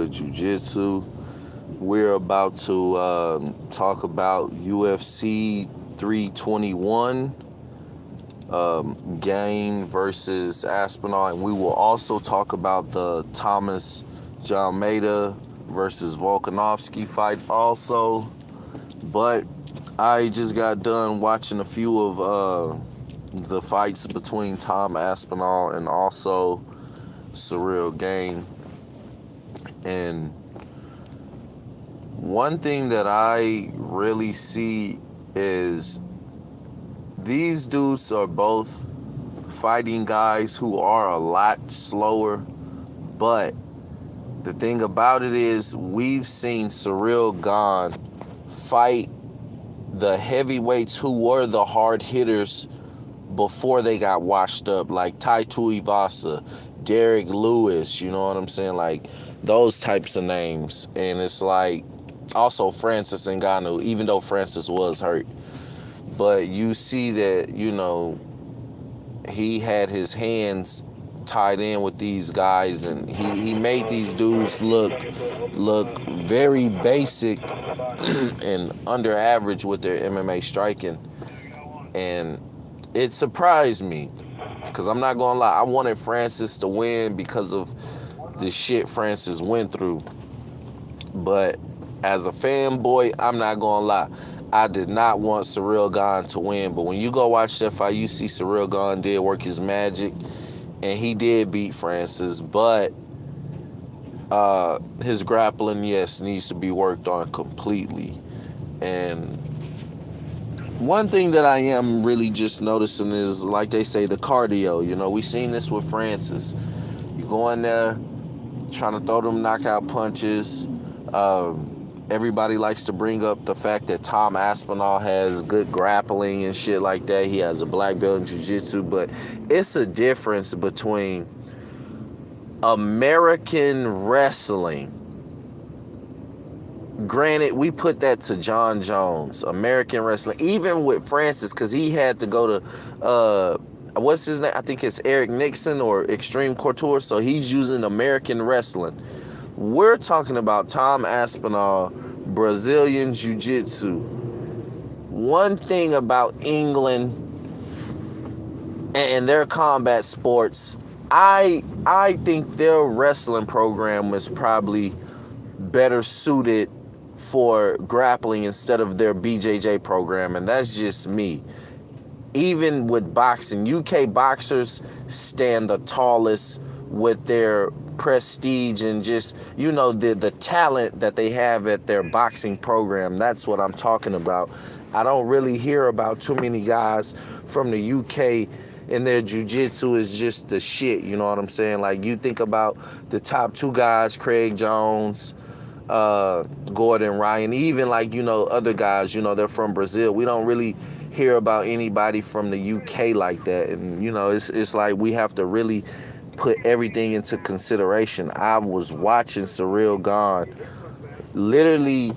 with Jiu-Jitsu. We're about to talk about UFC 321, Gane versus Aspinall, and we will also talk about the Thomas Jalmeida versus Volkanovski fight also. But I just got done watching a few of the fights between Tom Aspinall and also Ciryl Gane. And one thing that I really see is these dudes are both fighting guys who are a lot slower, but the thing about it is we've seen Ciryl Gane fight the heavyweights who were the hard hitters before they got washed up, like Tai Tuivasa, Derek Lewis, you know what I'm saying? Like those types of names. And it's like also Francis Ngannou, even though Francis was hurt. But you see that, he had his hands tied in with these guys, and he made these dudes look very basic and under average with their MMA striking. And it surprised me, because I'm not gonna lie, I wanted Francis to win because of the shit Francis went through. But as a fanboy, I'm not gonna lie, I did not want Ciryl Gane to win. But when you go watch that fight, you see Ciryl Gane did work his magic, and he did beat Francis. But his grappling, yes, needs to be worked on completely. And one thing that I am really just noticing is, like they say, the cardio. We seen this with Francis. You go in there trying to throw them knockout punches. Everybody likes to bring up the fact that Tom Aspinall has good grappling and shit like that. He has a black belt in jiu-jitsu, but it's a difference between American wrestling. Granted, we put that to John Jones, American wrestling, even with Francis, because he had to go to, what's his name? I think it's Eric Nixon or Extreme Couture, so he's using American wrestling. We're talking about Tom Aspinall, Brazilian Jiu-Jitsu. One thing about England and their combat sports, I think their wrestling program is probably better suited for grappling instead of their BJJ program, and that's just me. Even with boxing, UK boxers stand the tallest with their prestige and just, the talent that they have at their boxing program. That's what I'm talking about. I don't really hear about too many guys from the UK and their jiu-jitsu is just the shit, you know what I'm saying? Like, you think about the top two guys, Craig Jones, Gordon Ryan, even other guys, they're from Brazil. We don't really hear about anybody from the UK like that. And, it's like we have to really put everything into consideration. I was watching Ciryl Gane literally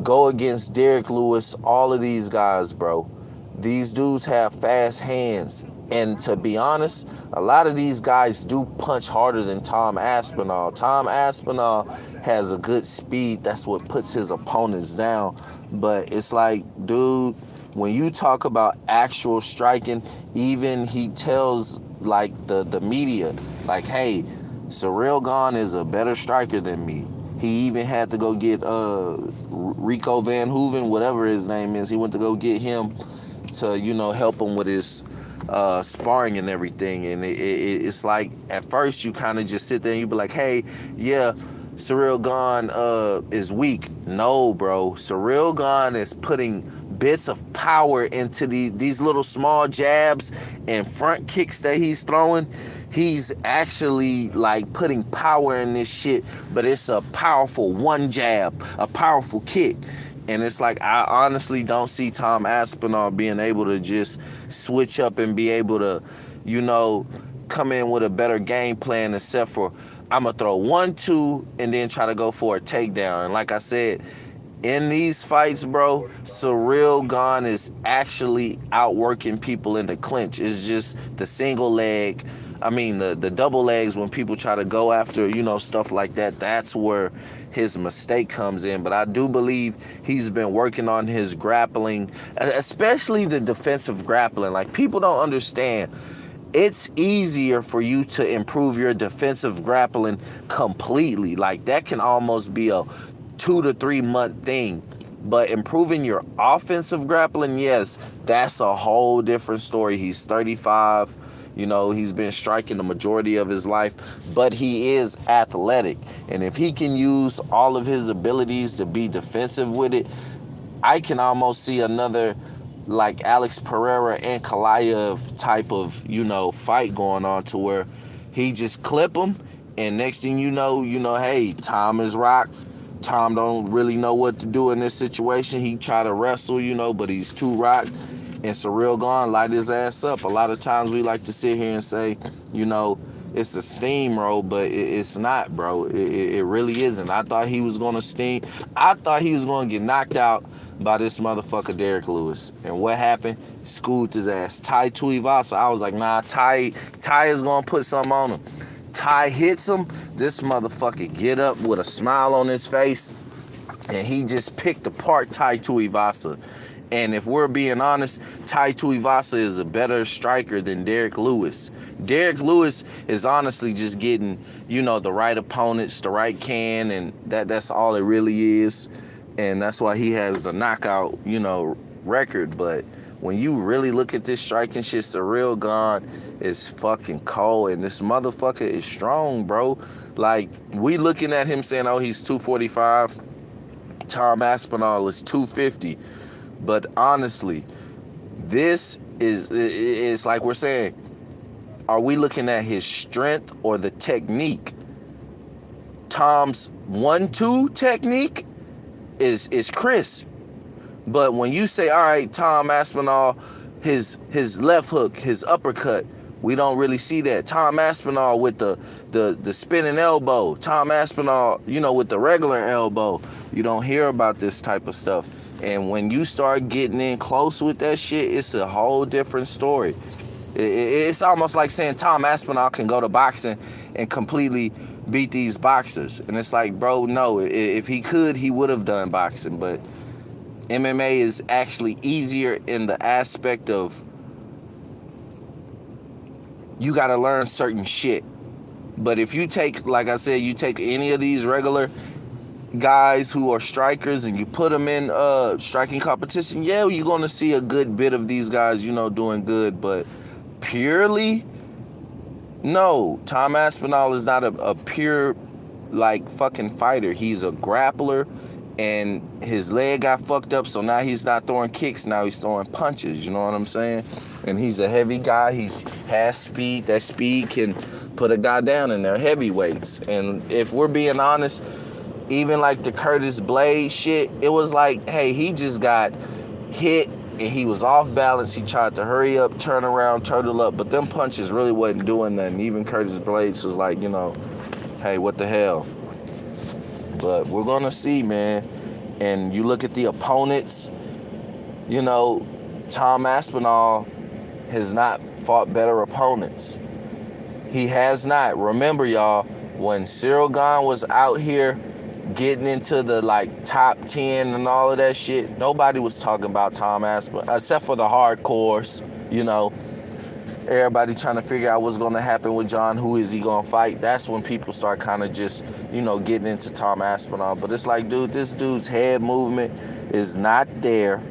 go against Derek Lewis, all of these guys, bro. These dudes have fast hands. And to be honest, a lot of these guys do punch harder than Tom Aspinall. Tom Aspinall has a good speed. That's what puts his opponents down. But it's like, dude, when you talk about actual striking, even he tells the media, hey, Ciryl Gane is a better striker than me. He even had to go get Rico Van Hooven, whatever his name is. He went to go get him to, help him with his sparring and everything. And it's like, at first you kind of just sit there and you be like, hey, yeah, Ciryl Gane is weak. No, bro. Ciryl Gane is putting bits of power into these little small jabs and front kicks that he's throwing. He's actually putting power in this shit, but it's a powerful one jab, a powerful kick. And it's like, I honestly don't see Tom Aspinall being able to just switch up and be able to, come in with a better game plan, except for I'm going to throw 1-2 and then try to go for a takedown. And like I said, in these fights, bro, Ciryl Gane is actually outworking people in the clinch. It's just the single leg, I mean, the double legs, when people try to go after, stuff like that, that's where his mistake comes in. But I do believe he's been working on his grappling, especially the defensive grappling. Like, people don't understand. It's easier for you to improve your defensive grappling completely. Like, that can almost be a 2 to 3 month thing. But improving your offensive grappling, yes, that's a whole different story. He's 35. He's been striking the majority of his life, but he is athletic. And if he can use all of his abilities to be defensive with it, I can almost see another like Alex Pereira and Kalayev type of, fight going on, to where he just clip him, and next thing hey, Tom is rocked. Tom don't really know what to do in this situation. He try to wrestle, but he's too rocked. And Ciryl Gane light his ass up. A lot of times we like to sit here and say, it's a steamroll, but it's not, bro. It really isn't. I thought he was going to steam. I thought he was going to get knocked out by this motherfucker Derek Lewis. And what happened? Schooled his ass. Tai Tuivasa. I was like, nah, Tai is going to put something on him. Tai hits him. This motherfucker get up with a smile on his face, and he just picked apart Tai Tuivasa. And if we're being honest, Tai Tuivasa is a better striker than Derek Lewis. Derek Lewis is honestly just getting, the right opponents, the right can, and that's all it really is. And that's why he has the knockout, record. But when you really look at this striking shit, Ciryl Gane is fucking cold, and this motherfucker is strong, bro. Like, we looking at him saying, oh, he's 245. Tom Aspinall is 250. But honestly, this is like we're saying, are we looking at his strength or the technique? Tom's 1-2 technique is crisp. But when you say, all right, Tom Aspinall, his left hook, his uppercut, we don't really see that. Tom Aspinall with the spinning elbow. Tom Aspinall, with the regular elbow. You don't hear about this type of stuff. And when you start getting in close with that shit, it's a whole different story. It's almost like saying Tom Aspinall can go to boxing and completely beat these boxers. And it's like, bro, no. If he could, he would have done boxing. But MMA is actually easier in the aspect of you got to learn certain shit. But if you take, like I said, you take any of these regular guys who are strikers and you put them in striking competition, yeah, you're going to see a good bit of these guys, doing good. But purely, no. Tom Aspinall is not a pure, fucking fighter. He's a grappler, and his leg got fucked up, so now he's not throwing kicks. Now he's throwing punches, you know what I'm saying? And he's a heavy guy. He has speed. That speed can put a guy down, and they're heavyweights. And if we're being honest, even like the Curtis Blade shit, it was like, hey, he just got hit and he was off balance. He tried to hurry up, turn around, turtle up, but them punches really wasn't doing nothing. Even Curtis Blades was like, hey, what the hell? But we're going to see, man. And you look at the opponents, Tom Aspinall has not fought better opponents. He has not. Remember, y'all, when Ciryl Gane was out here getting into the top 10 and all of that shit, nobody was talking about Tom Aspinall except for the hardcores. Everybody trying to figure out what's going to happen with John. Who is he going to fight? That's when people start kind of just getting into Tom Aspinall. But it's like, dude, this dude's head movement is not there.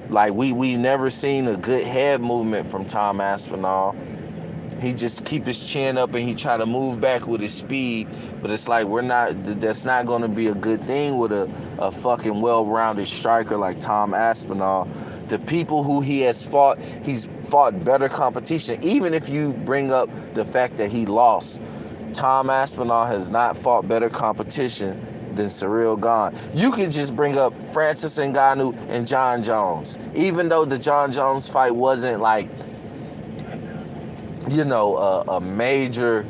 Like, we never seen a good head movement from Tom Aspinall. He just keep his chin up and he try to move back with his speed. But it's like, that's not going to be a good thing with a fucking well-rounded striker like Tom Aspinall. The people who he has fought, he's fought better competition. Even if you bring up the fact that he lost, Tom Aspinall has not fought better competition than Ciryl Gane. You can just bring up Francis Ngannou and John Jones. Even though the John Jones fight wasn't a major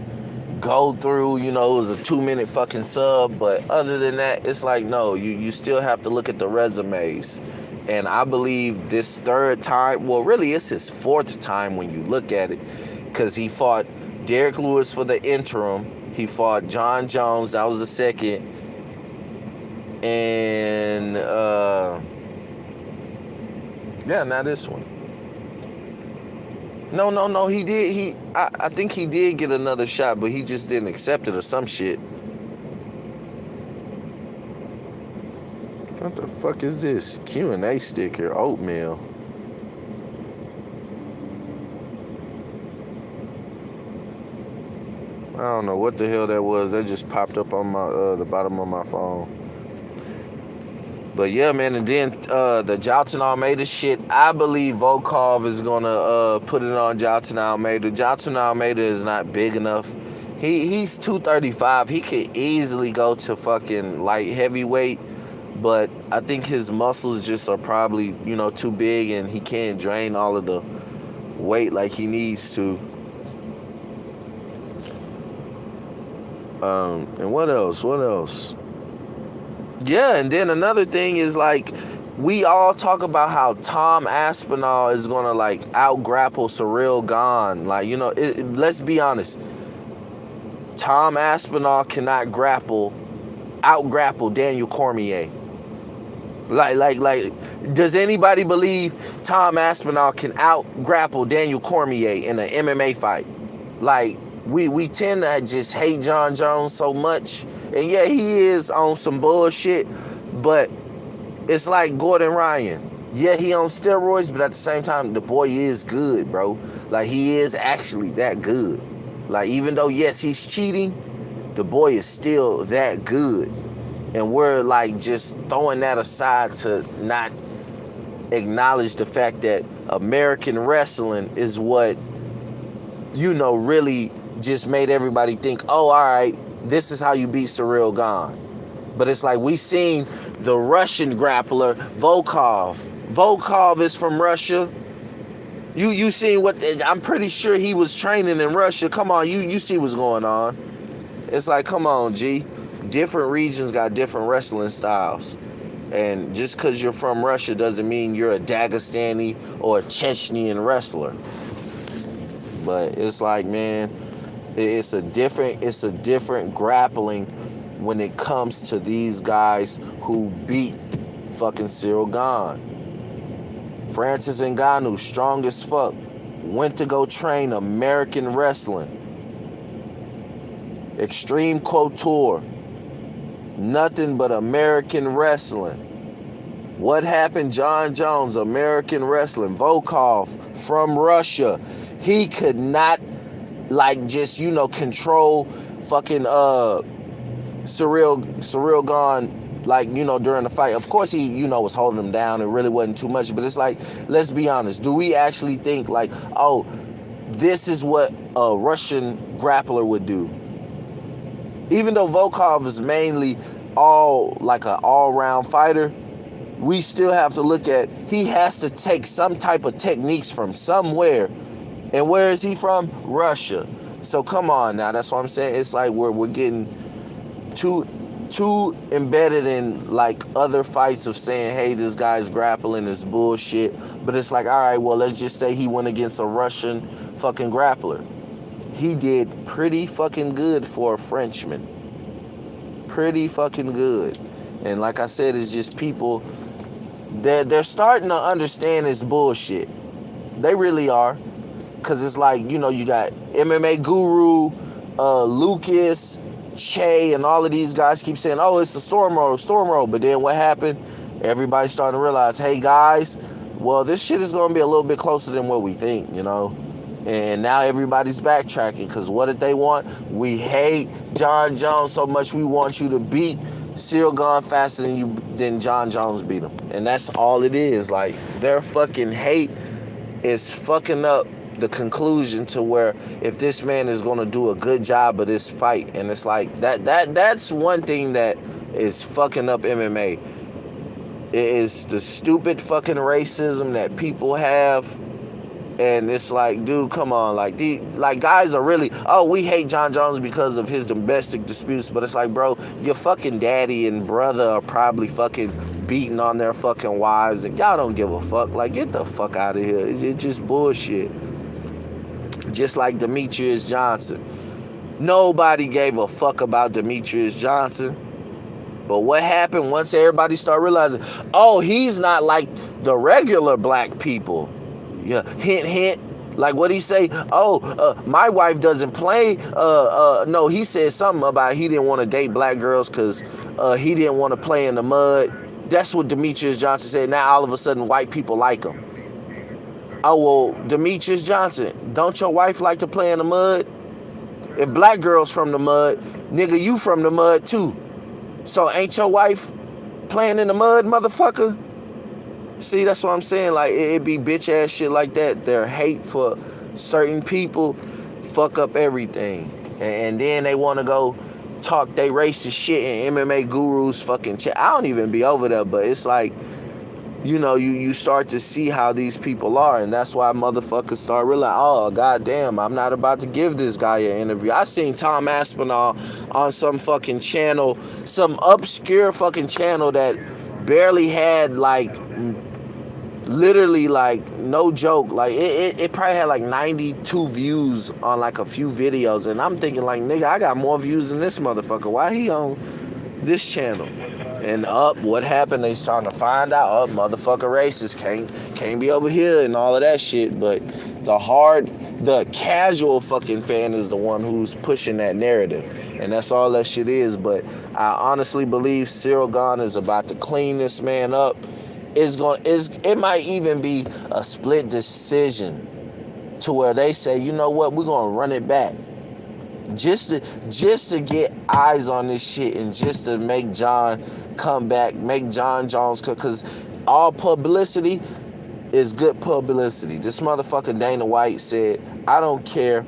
go through, it was a 2-minute fucking sub. But other than that, it's like, no, you still have to look at the resumes. And I believe this third time, well, really it's his fourth time when you look at it, because he fought Derek Lewis for the interim. He fought John Jones. That was the second. And, yeah, not this one. No, he did. I think he did get another shot, but he just didn't accept it or some shit. What the fuck is this? Q&A sticker, oatmeal. I don't know what the hell that was. That just popped up on my the bottom of my phone. But yeah, man, and then the Jailton Almeida shit, I believe Volkov is gonna put it on Jailton Almeida. Jailton Almeida is not big enough. He's 235. He could easily go to fucking light heavyweight, but I think his muscles just are probably, too big, and he can't drain all of the weight like he needs to. And what else? Yeah, and then another thing is, like, we all talk about how Tom Aspinall is gonna, like, out-grapple Ciryl Gane. Like, let's be honest. Tom Aspinall cannot out-grapple Daniel Cormier. Like, does anybody believe Tom Aspinall can out-grapple Daniel Cormier in an MMA fight? Like, we tend to just hate John Jones so much. And yeah, he is on some bullshit, but it's like Gordon Ryan. Yeah, he on steroids, but at the same time, the boy is good, bro. Like, he is actually that good. Like, even though, yes, he's cheating, the boy is still that good. And we're, like, just throwing that aside to not acknowledge the fact that American wrestling is what, really just made everybody think, oh, all right, this is how you beat Ciryl Gane. But it's like, we seen the Russian grappler, Volkov. Volkov is from Russia. You seen what, I'm pretty sure he was training in Russia. Come on, you see what's going on. It's like, come on, G. Different regions got different wrestling styles. And just because you're from Russia doesn't mean you're a Dagestani or a Chechnyan wrestler. But it's like, man, it's a different grappling when it comes to these guys who beat fucking Ciryl Gane. Francis Ngannou, strong as fuck, went to go train American wrestling. Extreme Couture, nothing but American wrestling. What happened? John Jones, American wrestling. Volkov from Russia. He could not, like, just, control fucking Ciryl Gane, like, during the fight. Of course he, was holding him down. It really wasn't too much. But it's like, let's be honest. Do we actually think, like, oh, this is what a Russian grappler would do? Even though Volkov is mainly like an all-round fighter, we still have to look at, he has to take some type of techniques from somewhere. And where is he from? Russia. So come on now. That's what I'm saying. It's like we're getting too embedded in, like, other fights of saying, hey, this guy's grappling is bullshit. But it's like, all right, well, let's just say he went against a Russian fucking grappler. He did pretty fucking good for a Frenchman. Pretty fucking good. And like I said, it's just people, they're starting to understand this bullshit. They really are. Because it's like, you got MMA Guru, Lucas, Che, and all of these guys keep saying, oh, it's a storm road. But then what happened? Everybody's starting to realize, hey, guys, well, this shit is going to be a little bit closer than what we think, And now everybody's backtracking, because what did they want? We hate John Jones so much, we want you to beat Ciryl Gane faster than John Jones beat him. And that's all it is. Like, their fucking hate is fucking up the conclusion to where if this man is going to do a good job of this fight. And it's like, that's one thing that is fucking up MMA. It is the stupid fucking racism that people have. And it's like, dude, come on. Like, guys are really, oh, we hate John Jones because of his domestic disputes. But it's like, bro, your fucking daddy and brother are probably fucking beating on their fucking wives. And y'all don't give a fuck. Like, get the fuck out of here. It's just bullshit. just like Demetrius Johnson. Nobody gave a fuck about Demetrius Johnson. But what happened once everybody started realizing, oh, he's not like the regular black people. Yeah, hint, hint. Like what he say? Oh, my wife doesn't play. No, he said something about he didn't want to date black girls because he didn't want to play in the mud. That's what Demetrius Johnson said. Now all of a sudden white people like him. Oh, well, Demetrius Johnson, don't your wife like to play in the mud? If black girls from the mud, nigga, you from the mud too. So ain't your wife playing in the mud, motherfucker? See, that's what I'm saying. Like, it be bitch ass shit like that. Their hate for certain people fuck up everything. And then they want to go talk they racist shit and MMA gurus fucking chat. I don't even be over there, but it's like, you know, you start to see how these people are. And that's why motherfuckers start realizing, oh, goddamn, I'm not about to give this guy an interview. I seen Tom Aspinall on some fucking channel, some obscure fucking channel that barely had like, literally like, no joke, like it probably had like 92 views on like a few videos. And I'm thinking like, nigga, I got more views than this motherfucker. Why he on this channel? And what happened? They starting to find out, motherfucker racist, can't be over here and all of that shit. But the casual fucking fan is the one who's pushing that narrative. And that's all that shit is. But I honestly believe Ciryl Gane is about to clean this man up. It might even be a split decision to where they say, you know what, we're gonna run it back. Just to get eyes on this shit and just to make John come back, make John Jones, because all publicity is good publicity. This motherfucker Dana White said, I don't care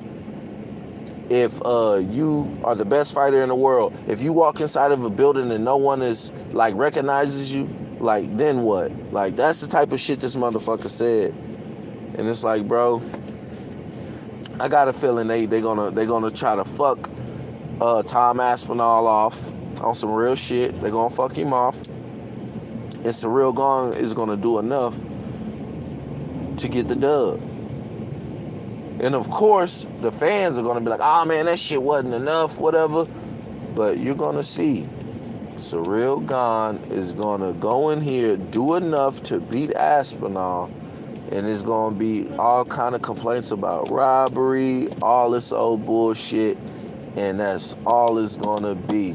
if you are the best fighter in the world. If you walk inside of a building and no one is like recognizes you, like, then what? Like, that's the type of shit this motherfucker said. And it's like, bro, I got a feeling they gonna try to fuck Tom Aspinall off on some real shit. They gonna fuck him off. And Ciryl Gane is gonna do enough to get the dub. And of course, the fans are gonna be like, oh man, that shit wasn't enough, whatever. But you're gonna see Ciryl Gane is gonna go in here, do enough to beat Aspinall. And it's going to be all kind of complaints about robbery, all this old bullshit. And that's all it's going to be.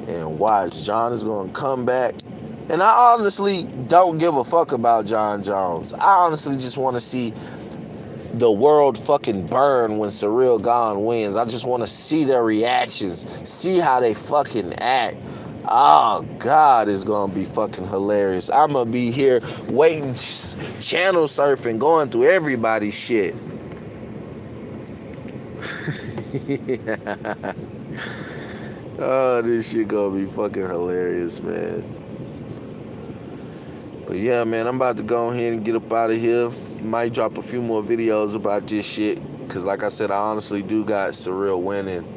And watch, John is going to come back. And I honestly don't give a fuck about John Jones. I honestly just want to see the world fucking burn when Ciryl Gane wins. I just want to see their reactions, see how they fucking act. Oh, God, it's going to be fucking hilarious. I'm going to be here waiting, channel surfing, going through everybody's shit. Oh, this shit going to be fucking hilarious, man. But yeah, man, I'm about to go ahead and get up out of here. Might drop a few more videos about this shit. Because like I said, I honestly do got Ciryl winning.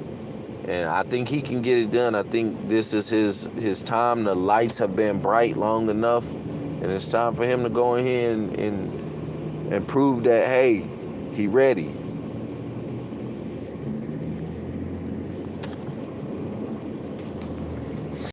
And I think he can get it done. I think this is his time. The lights have been bright long enough. And it's time for him to go in here and prove that, hey, he ready.